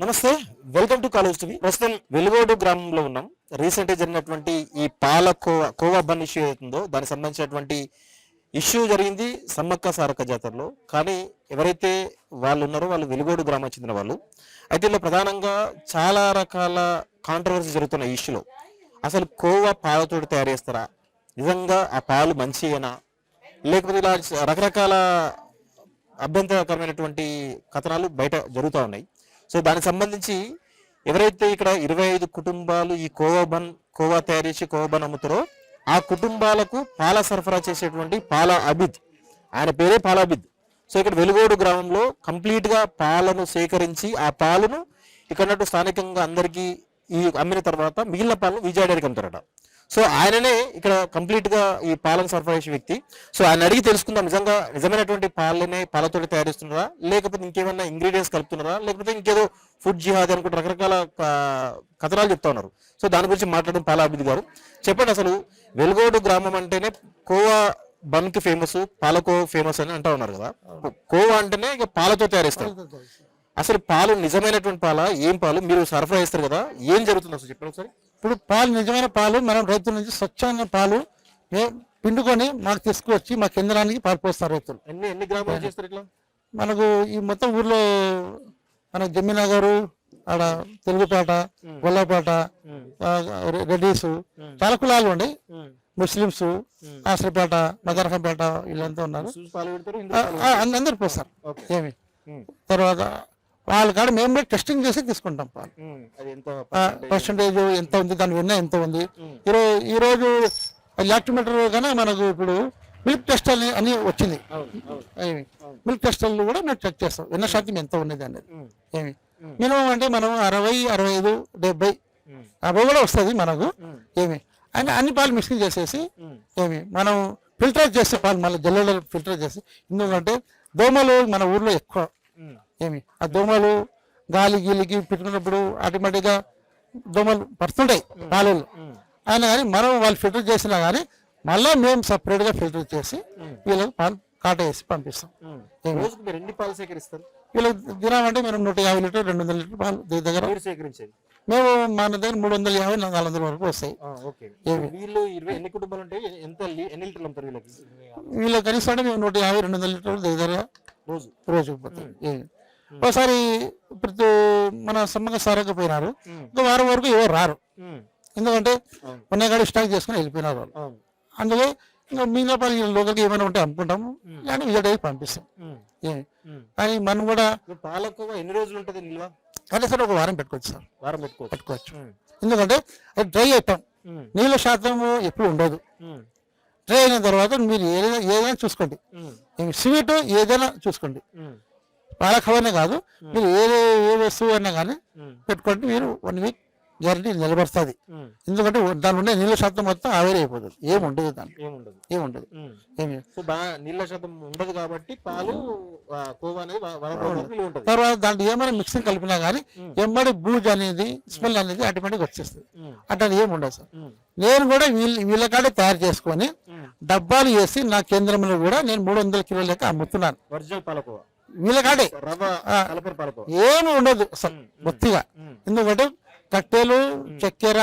నమస్తే, welcome to college TV. ప్రస్తుతం వెలుగోడు గ్రామంలో ఉన్నాం. రీసెంట్ గా జరిగినటువంటి ఈ పాల కోవా బన్ ఇష్యూ అవుతుందో దానికి సంబంధించినటువంటి ఇష్యూ జరిగింది సమ్మక్క సారక్క జాతరలో. కానీ ఎవరైతే వాళ్ళు ఉన్నారో వాళ్ళు వెలుగోడు గ్రామానికి చెందిన వాళ్ళు. అయితే ఇలా ప్రధానంగా చాలా రకాల కాంట్రవర్సీ జరుగుతున్న ఈ ఇష్యూలో అసలు కోవా పాలతోటి తయారు చేస్తారా, నిజంగా ఆ పాలు మంచియేనా, లేకపోతే ఇలా రకరకాల అభ్యంతరకరమైనటువంటి కథనాలు బయట జరుగుతూ ఉన్నాయి. సో దానికి సంబంధించి ఎవరైతే ఇక్కడ 25 కుటుంబాలు ఈ కోవా తయారు చేసి కోవా బన్ అమ్ముతారో ఆ కుటుంబాలకు పాల సరఫరా చేసేటువంటి పాల అబిద్, ఆయన పేరే పాల అబిద్. సో ఇక్కడ వెలుగోడు గ్రామంలో కంప్లీట్గా పాలను సేకరించి ఆ పాలను ఇక్కడ స్థానికంగా అందరికీ ఈ అమ్మిన తర్వాత మిగిలిన పాలను విజయవాడకి అమ్ముతారట. సో ఆయననే ఇక్కడ కంప్లీట్గా ఈ పాలను సరఫరా చేసే వ్యక్తి. సో ఆయన అడిగి తెలుసుకుందాం, నిజమైనటువంటి పాలనే పాలతో తయారిస్తున్నారా, లేకపోతే ఇంకేమైనా ఇంగ్రీడియంట్స్ కలుపుతున్నారా, లేకపోతే ఇంకేదో ఫుడ్ జిహాద్ అనుకుంటే రకరకాల కథనాలు చెప్తా ఉన్నారు. సో దాని గురించి మాట్లాడడం పాల అభిద్ గారు. చెప్పండి, అసలు వెలుగోడు గ్రామం అంటేనే కోవా బన్కి ఫేమస్, పాలకో ఫేమస్ అని అంటా ఉన్నారు కదా. కోవా అంటేనే ఇక పాలతో తయారిస్తారు. అసలు పాలు నిజమైనటువంటి పాల, ఏం పాలు మీరు సరఫరా చేస్తారు కదా, ఏం జరుగుతుంది అసలు చెప్పండి ఒకసారి. ఇప్పుడు పాలు నిజమైన పాలు మనం రైతుల నుంచి స్వచ్ఛమైన పాలు పిండుకొని మాకు తీసుకువచ్చి మా కేంద్రానికి పాలు పోస్తారు రైతులు. ఎన్ని గ్రామాలు చేస్తారు ఇట్లా? మనకు ఈ మొత్తం ఊర్లో మన జమ్మినగరు, ఆడ తెలుగుపేట, గొల్లపేట, రెడ్డీస్, చాలా కులాలు ఉండి, ముస్లింస్, ఆశ్రపేట, మదరకంపేట వీళ్ళంతా ఉన్నారు. అందరు పోస్తారు. ఏమి తర్వాత వాళ్ళ కాడ మేము టెస్టింగ్ చేసి తీసుకుంటాం పాలు. పర్సంటేజ్ ఎంత ఉంది, దాని విన్న ఎంత ఉంది. ఈరోజు లాక్టిమీటర్ కానీ మనకు ఇప్పుడు మిల్క్ టెస్ట్ అని వచ్చింది. మిల్క్ టెస్టర్లు కూడా మేము చెక్ చేస్తాం విన్న శాతం ఎంత ఉన్నది అనేది. ఏమి మినిమం అంటే మనం 60, 65, 70, 50 కూడా వస్తుంది మనకు. ఏమి అన్ని పాలు మిక్సింగ్ చేసేసి ఏమి మనం ఫిల్టర్ చేసే పాలు మళ్ళీ జల్లెలో ఫిల్టర్ చేసి, ఎందుకంటే దోమలు మన ఊర్లో ఎక్కువ. ఏమి ఆ దోమలు గాలి గీలికి పెట్టుకున్నప్పుడు ఆటోమేటిక్గా దోమలు పడుతుంటాయి పాలల్లో. అయినా కానీ మనం వాళ్ళు ఫిల్టర్ చేసినా కానీ మళ్ళీ మేము సపరేట్గా ఫిల్టర్ చేసి వీళ్ళకి పాలు కాట వేసి పంపిస్తాం. వీళ్ళకి దినామంటే మేము 150 లీటర్ 200 లీటర్ పాలు దగ్గర సేకరించేది. మేము మన దగ్గర 350, 400 వరకు వస్తాయి. వీళ్ళకి కనీసం అంటే మేము 150, 200 లీటర్లు దగ్గర రోజు పోతాయి. ఒకసారి ప్రతి మన సమ్మక్క సారక్క పోయినారు, ఇంకా వారం వరకు ఎవరు రారు, ఎందుకంటే ఉన్నగాడి స్టాక్ చేసుకుని వెళ్ళిపోయినారు వాళ్ళు. అందులో ఇంకా మిగతా పని లోకల్కి ఏమైనా ఉంటే అమ్ముకుంటాము, కానీ విజయవాడకి పంపిస్తాం. కానీ మనం కూడా పాలకోవా ఎన్ని రోజులు ఉంటుంది నిల్వ? అంటే సార్ ఒక వారం పెట్టుకోవచ్చు సార్, వారం పెట్టుకోవచ్చు. ఎందుకంటే అది డ్రై అయిపోయాం, నీళ్ళ శాతం ఎప్పుడు ఉండదు. డ్రై అయిన తర్వాత మీరు ఏదైనా చూసుకోండి, స్వీట్ ఏదైనా చూసుకోండి, పాలకోవానే కాదు, మీరు ఏ వస్తువు అయినా కానీ పెట్టుకోండి, మీరు 1 వీక్ గ్యారంటీ నిలబడుతుంది. ఎందుకంటే దాని ఉండే నీళ్ళ శాతం మొత్తం ఆవిరి అయిపోతుంది, ఏముండదు దాన్ని, ఏముండదు. నీళ్ళ శాతం ఉండదు కాబట్టి పాలు తర్వాత దాంట్లో ఏమైనా మిక్సింగ్ కలిపినా కానీ ఎంబడి బూజ్ అనేది స్మెల్ అనేది ఆటోమేటిక్ వచ్చేస్తుంది. అట్లా ఏముండదు సార్. నేను కూడా వీళ్ళ కాడే తయారు చేసుకొని డబ్బాలు వేసి నా కేంద్రంలో కూడా నేను 300 కిలోల లెక్క అమ్ముతున్నాను. వీళ్ళ కాడే ఏమి ఉండదు అసలు బొత్తిగా, ఎందుకంటే కట్టెలు, చక్కెర,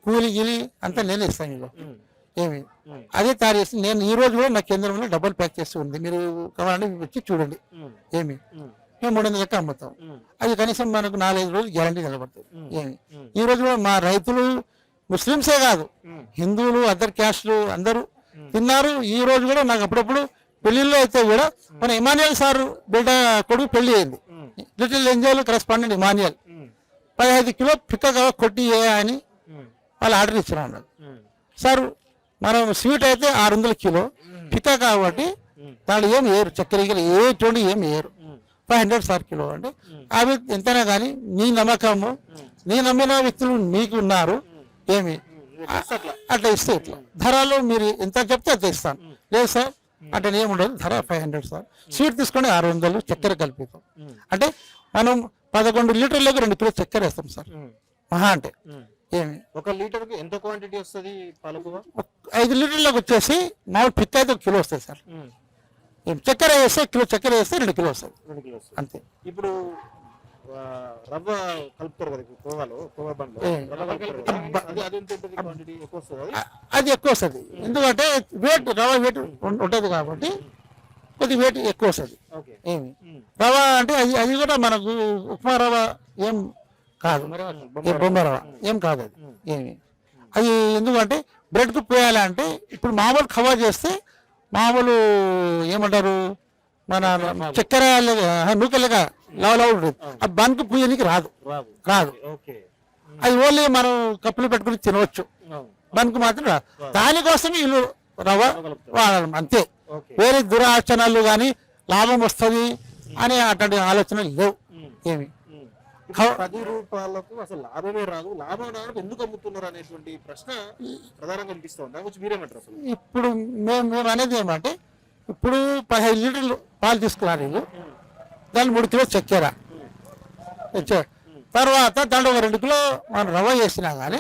కూలి గిలి అంతా నేనే ఇస్తాను. వీళ్ళు ఏమి అదే తయారు చేసి నేను ఈ రోజు కూడా నా కేంద్రంలో డబ్బులు ప్యాక్ చేస్తూ ఉంది. మీరు కావాలంటే వచ్చి చూడండి. ఏమి మేము 300 లెక్క అమ్ముతాం. అది కనీసం మనకు 4-5 రోజులు గ్యారంటీ నిలబడుతుంది. ఏమి ఈ రోజు కూడా మా రైతులు ముస్లింసే కాదు, హిందువులు, అదర్ క్యాస్ట్లు అందరూ తిన్నారు. ఈ రోజు కూడా నాకు అప్పుడప్పుడు పెళ్లిళ్ళు అయితే కూడా మన ఇమానియల్ సార్ బిడ్డ కొడుకు పెళ్లి అయింది, little angel correspondent Emmanuel, 15 kilo పిక్కగా కొట్టి అని వాళ్ళు ఆర్డర్ ఇచ్చినారు. సార్ మనం స్వీట్ అయితే 600 కిలో పిక్క కాబట్టి దాంట్లో ఏం వేయరు, చక్కెర ఏటువంటి ఏం వేయరు. 500 సార్ కిలో అంటే అవి ఎంతైనా కానీ నీ నమ్మకము, నీ నమ్మిన వ్యక్తులు మీకు ఉన్నారు. ఏమి అట్లా ఇస్తే ఇట్లా ధరలు మీరు ఎంత చెప్తే అంత ఇస్తాను. లేదు సార్ అంటే ఏముండదు, ధర 500 సార్. స్వీట్ తీసుకొని 600 చక్కెర కలిపిస్తాం. అంటే మనం 11 లీటర్లకు 2 కిలో చక్కెర వేస్తాం సార్ మహా అంటే. ఏమి 1 లీటర్కి ఎంత క్వాంటిటీ వస్తుంది పాలకోవా? 5 లీటర్లకు వచ్చేసి మామూలు పిక్ అయితే 1 కిలో వస్తుంది సార్. చక్కెర వేస్తే కిలో చక్కెర వేస్తే 2 కిలో వస్తుంది అంతే. ఇప్పుడు రవ్వ కలుపుతారు కదా ఇప్పుడు కోవాలో, కోవా బండ్లో రవ్వ కలుపుతారు కదా, అది ఎంత ఉంటుంది క్వాంటిటీ ఎక్కువ వస్తుంది అది? అది ఎక్కువ వస్తుంది, ఎందుకంటే రవ వెయిట్ ఉంటుంది కాబట్టి కొద్ది వెయిట్ ఎక్కువ వస్తుంది. ఓకే. ఏమి రవ అంటే అది కూడా మనకు ఉప్మా రవ ఏం కాదు, బొమ్మ రవ ఏం కాదు అది. ఏమి అది ఎందుకంటే బ్రెడ్కు పోయాలంటే ఇప్పుడు మామూలు కవర్ చేస్తే మామూలు ఏమంటారు మన చక్కెర నూకలుగా లవ్ ఉంటుంది, ఆ బన్కు పూయనికి రాదు. ఓకే. అది ఓన్లీ మనం కప్పులు పెట్టుకుని తినవచ్చు, బన్కు మాత్రం రాదు. దానికోసం వీళ్ళు రవ్వ వాడడం అంతే. వేరే దురాచరణలు కానీ లాభం వస్తుంది అనే అటువంటి ఆలోచనలు లేవు. ఏమి 10 రూపాయలకు అసలు లాభమే రాదు, లాభం రావడానికి ఎందుకు అమ్ముతున్నారు అనేటువంటి ప్రశ్న ప్రధానంగా అనిపిస్తుంది. దాని గురించి మీరేమంటారు అసలు? ఇప్పుడు మేము అనేది ఏమంటే, ఇప్పుడు 15 లీటర్లు పాలు తీసుకున్నారు వీళ్ళు, దాన్ని 3 కిలో చక్కెర తర్వాత దాంట్లో 2 కిలో మనం రవ్వ వేసినా కానీ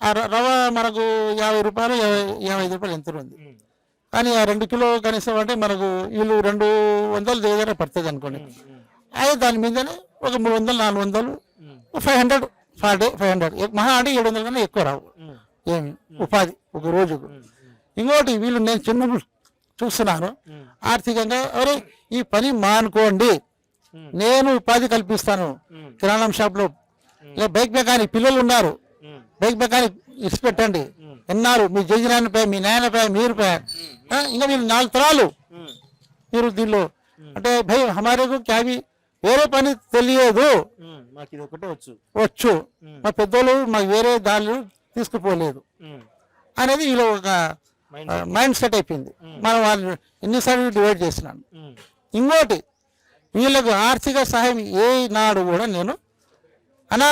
ఆ రవ్వ మనకు 50 రూపాయలు 55 రూపాయలు ఎంత ఉంది. కానీ ఆ 2 కిలో కనీసం అంటే మనకు వీళ్ళు 200 దగ్గర పడుతుంది అనుకోండి. అదే దాని మీదనే ఒక 300 400 500 పర్ డే 500 మహా అంటే 700 కన్నా ఎక్కువ రావు. ఏమి ఉపాధి ఒక రోజుకు. ఇంకోటి వీళ్ళు నేను చిన్నప్పుడు చూస్తున్నాను ఆర్థికంగా, అరే ఈ పని మానుకోండి, నేను ఉపాధి కల్పిస్తాను కిరాణం షాప్లో, లేదా బైక్ మెకానిక్ పిల్లలు ఉన్నారు, బైక్ మెకానిక్ ఇచ్చి పెట్టండి ఎన్నారు, మీ జజనానిపై మీ నాయనపై మీరుపై ఇంకా మీరు 4 తరాలు మీరు దీనిలో అంటే భయ్ హమారేకు క్యాబీ వేరే పని తెలియదు, మాకు ఇది ఒకటే వచ్చు మా పెద్దోళ్ళు మాకు వేరే దాళ్ళు తీసుకుపోలేదు అనేది వీళ్ళు ఒక మైండ్ సెట్ అయిపోయింది. మనం వాళ్ళు ఎన్నిసార్లు డివైడ్ చేసినాను. ఇంకోటి వీళ్ళకు ఆర్థిక సహాయం ఏ నాడు కూడా నేను అన్నా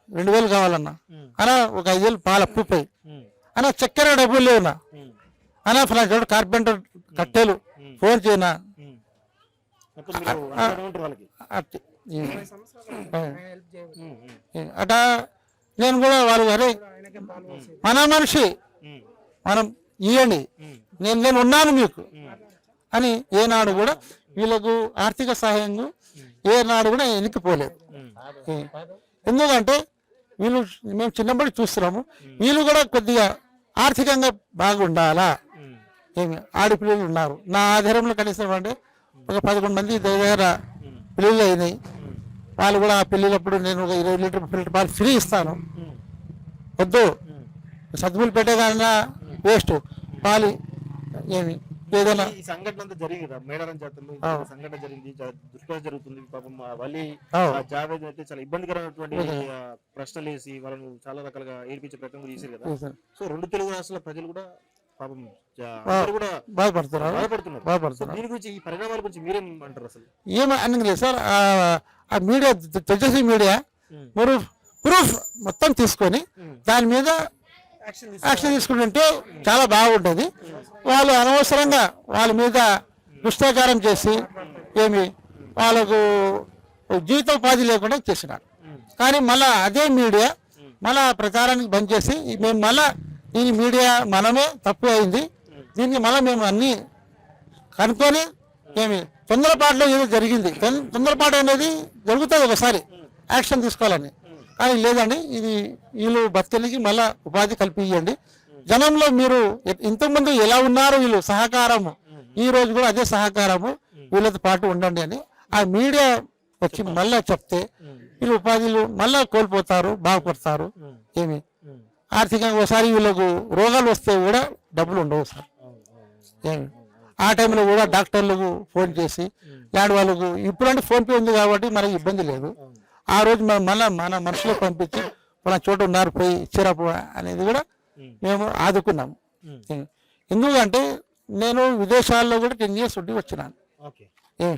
2000 కావాలన్నా, అన్నా ఒక 5000 పాల అప్పుపై, అన్నా చక్కెర డబ్బులు లేవునా, అన్నా ఫలానా చోట కార్పెంటర్ కట్టెలు ఫోన్ చేయనా అటా నేను కూడా వాళ్ళు అరే మన మనిషి మనం ఇవ్వండి, నేను ఉన్నాను మీకు అని ఏనాడు కూడా వీళ్ళకు ఆర్థిక సహాయం ఏనాడు కూడా వెనక్కిపోలేదు. ఎందుకంటే వీళ్ళు మేము చిన్నప్పటి చూస్తున్నాము, వీళ్ళు కూడా కొద్దిగా ఆర్థికంగా బాగుండాలా. ఏమి ఆడపిల్లలు ఉన్నారు నా ఆధారంలో కనీసం అంటే ఒక 11 మంది దగ్గర పిల్లలు అయినాయి. వాళ్ళు కూడా ఆ పిల్లలప్పుడు నేను ఒక 20 లీటర్ 30 లీటర్ పాలు ఫ్రీ ఇస్తాను, వద్దు సద్దులు పెట్టేదానిలా వేస్ట్ పాలు. ఏమి ఏదైనా సంఘటన అంతా జరిగింది మేడారం జాతరలో సంఘటన జరిగింది, దుష్కర్మ జరుగుతుంది. పాపం వాళ్ళి జావేద్ అయితే చాలా ఇబ్బందికరమైనటువంటి ప్రశ్నలు వేసి వాళ్ళను చాలా రకాలుగా ఏడిపించే ప్రయత్నం చేశారు కదా. సో 2 తెలుగు రాష్ట్రాల ప్రజలు కూడా పాపం కూడా బాధపడుతున్నారు. దీని గురించి ఈ పరిణామాల గురించి మీరేం అంటారు అసలు? ఏమని లేదు సార్, ఆ మీడియా తెచ్చేసి మీడియా మీరు ప్రూఫ్ మొత్తం తీసుకొని దాని మీద యాక్షన్ తీసుకుంటుంటే చాలా బాగుంటుంది. వాళ్ళు అనవసరంగా వాళ్ళ మీద దుష్టాచారం చేసి ఏమి వాళ్ళకు జీవితోపాధి లేకుండా చేసినారు. కానీ మళ్ళా అదే మీడియా మళ్ళా ప్రచారానికి బంద్ చేసి మేము మళ్ళా దీని మీడియా మనమే తప్పు అయింది, దీనికి మళ్ళీ మేము అన్నీ కనుక్కొని ఏమి తొందరపాటులో ఏదో జరిగింది, తొందరపాటు అనేది జరుగుతుంది ఒకసారి యాక్షన్ తీసుకోవాలని. కానీ లేదండి, ఇది వీళ్ళు బతికి మళ్ళా ఉపాధి కల్పించండి. జనంలో మీరు ఇంతకుముందు ఎలా ఉన్నారు వీళ్ళు సహకారము, ఈ రోజు కూడా అదే సహకారము వీళ్ళతో పాటు ఉండండి అని ఆ మీడియా వచ్చి మళ్ళా చెప్తే వీళ్ళు ఉపాధిలు మళ్ళా కోల్పోతారు, బాగుపడతారు. ఏమి ఆర్థికంగా ఒకసారి వీళ్ళకు రోగాలు వస్తే కూడా డబ్బులు ఉండవు సార్. ఏమి ఆ టైంలో కూడా డాక్టర్లకు ఫోన్ చేసి లాంటి వాళ్ళకు ఇప్పుడంటే ఫోన్పే ఉంది కాబట్టి మనకి ఇబ్బంది లేదు. ఆ రోజు మళ్ళీ మన మనుషులకు పంపించి మన చోట ఉన్నారు పోయి ఇచ్చిరాపు అనేది కూడా మేము ఆదుకున్నాము. ఎందుకంటే నేను విదేశాల్లో కూడా 10 years ఉండి వచ్చినాను,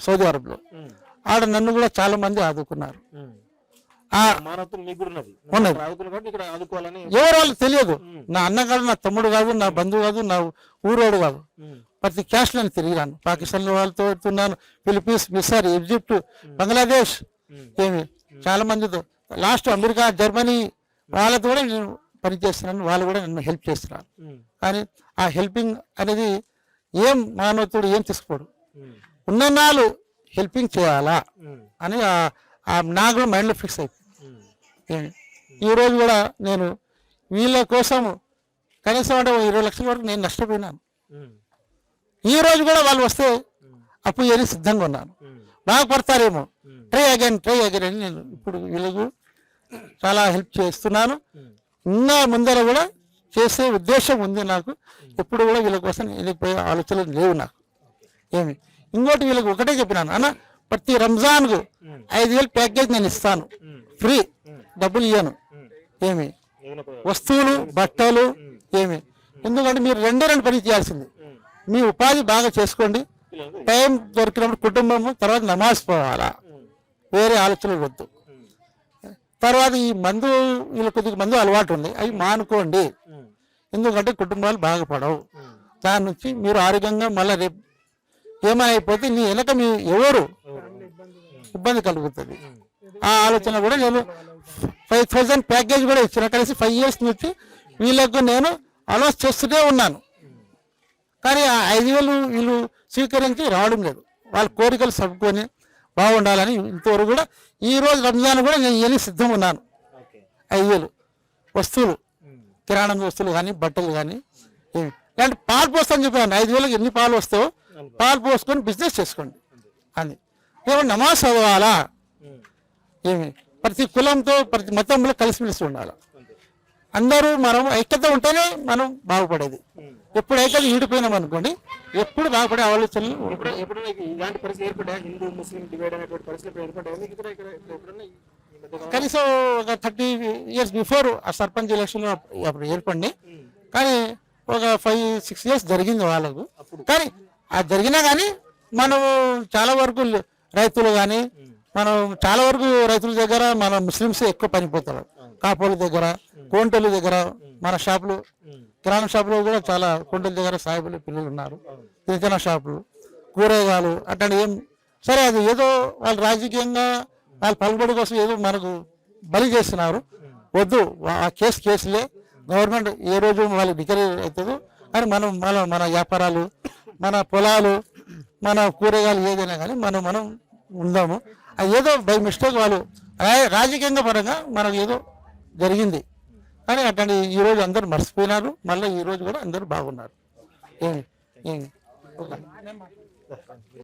సౌదీ అరబ్లో. ఆడ నన్ను కూడా చాలా మంది ఆదుకున్నారు. ఎవరు వాళ్ళు తెలియదు, నా అన్న కాదు, నా తమ్ముడు కాదు, నా బంధువు కాదు, నా ఊరోడు కాదు, ప్రతి క్యాస్ట్ నేను తిరిగినాను. పాకిస్తాన్ వాళ్ళతో వెళ్తున్నాను, ఫిలిపీన్స్, మిసర్, ఈజిప్ట్, బంగ్లాదేశ్, ఏమి చాలా మందితో, లాస్ట్ అమెరికా, జర్మనీ వాళ్ళతో కూడా నేను పనిచేస్తున్నాను. వాళ్ళు కూడా నన్ను హెల్ప్ చేస్తున్నారు. కానీ ఆ హెల్పింగ్ అనేది ఏం మానవతుడు ఏం తీసుకోడు. ఉన్నన్నాళ్ళు హెల్పింగ్ చేయాలా అని నాకు కూడా మైండ్లో ఫిక్స్ అయిపోయింది. ఈరోజు కూడా నేను వీళ్ళ కోసం కనీసం అంటే 20 లక్షల వరకు నేను నష్టపోయినాను. ఈ రోజు కూడా వాళ్ళు వస్తే అప్పు చేయని సిద్ధంగా ఉన్నాను. బాగుపడతారేమో, ట్రై అగైన్ అని నేను ఇప్పుడు వీళ్ళకు చాలా హెల్ప్ చేస్తున్నాను. ఇంకా ముందర కూడా చేసే ఉద్దేశం ఉంది నాకు. ఎప్పుడు కూడా వీళ్ళ కోసం వెళ్ళిపోయే ఆలోచనలు లేవు నాకు. ఏమి ఇంకోటి వీళ్ళకి ఒకటే చెప్పినాను, అన్న ప్రతి రంజాన్కు 5,000 ప్యాకేజ్ నేను ఇస్తాను, ఫ్రీ, డబ్బులు ఇయ్యాను. ఏమి వస్తువులు, బట్టలు, ఏమి ఎందుకంటే మీరు రెండు పని చేయాల్సింది. మీ ఉపాధి బాగా చేసుకోండి, టైం దొరికినప్పుడు కుటుంబము, తర్వాత నమాజ్ పోవాలా, వేరే ఆలోచనలు వద్దు. తర్వాత ఈ మందు, వీళ్ళ కొద్దిగా మందు అలవాటు ఉంది, అవి మానుకోండి. ఎందుకంటే కుటుంబాలు బాగుపడవు. దాని నుంచి మీరు ఆరోగ్యంగా మళ్ళీ రేపు ఏమైనా అయిపోతే నీ వెనక మీ ఎవరు ఇబ్బంది కలుగుతుంది. ఆ ఆలోచన కూడా నేను 5,000 ప్యాకేజ్ కూడా ఇచ్చిన, కలిసి 5 years నుంచి వీళ్ళకు నేను అలౌన్స్ చేస్తూనే ఉన్నాను. కానీ ఆ 5,000 వీళ్ళు స్వీకరించి రావడం లేదు. వాళ్ళ కోరికలు సర్దుకొని బాగుండాలని ఇంతవరకు కూడా ఈ రోజు రంజాన్ కూడా నేను ఇవన్నీ సిద్ధం ఉన్నాను. 5,000 వస్తువులు, కిరాణం వస్తువులు కానీ, బట్టలు కానీ, ఇలాంటి పాలు పోస్తాను చెప్పాను. 5,000కి ఎన్ని పాలు వస్తావో పాలు పోసుకొని బిజినెస్ చేసుకోండి అని. ఏమో నమాజ్ చదవాలా, ఏమి ప్రతి కులంతో ప్రతి మతంలో కలిసిమెలిసి ఉండాలి. అందరూ మనం ఐక్యత ఉంటేనే మనం బాగుపడేది. ఎప్పుడు ఐక్యత ఈడిపోయినాం అనుకోండి, ఎప్పుడు బాగుపడే ఆలోచనలు. ఇలాంటి పరిస్థితి ఏర్పడ్డా, హిందూ ముస్లిం డివైడ్ అనేటువంటి పరిస్థితి ఏర్పడ్డా కనీసం ఒక 30 years బిఫోర్ ఆ సర్పంచ్ ఎలక్షన్ అప్పుడు ఏర్పడి, కానీ ఒక 5-6 years జరిగింది వాళ్ళకు. కానీ అది జరిగినా కానీ మనం చాలా వరకు రైతులు కానీ, మనం చాలా వరకు రైతుల దగ్గర మన ముస్లిమ్స్ ఎక్కువ పనిపోతారు. కాపోల దగ్గర, కోంటల దగ్గర, మన షాపులు, కిరాణా షాపులో కూడా చాలా కోంటల దగ్గర సాయిబులు పిల్లలు ఉన్నారు. కిరాణా షాపులు, కూరగాయలు అట్లాంటి ఏం సరే, అది ఏదో వాళ్ళు రాజకీయంగా వాళ్ళ పలుబడి కోసం ఏదో మనకు బలి చేస్తున్నారు. వద్దు, ఆ కేసులే. గవర్నమెంట్ ఏ రోజు వాళ్ళకి డిక్లేర్ అవుతుందో కానీ మనం మన వ్యాపారాలు, మన పొలాలు, మన కూరగాయలు ఏదైనా కానీ మనం ఉందాము. అది ఏదో బై మిస్టేక్ వాళ్ళు రాజకీయంగా పరంగా మనకు ఏదో జరిగింది కానీ అట్లాంటి ఈరోజు అందరూ మర్చిపోయినారు. మళ్ళీ ఈరోజు కూడా అందరూ బాగున్నారు. ఏమి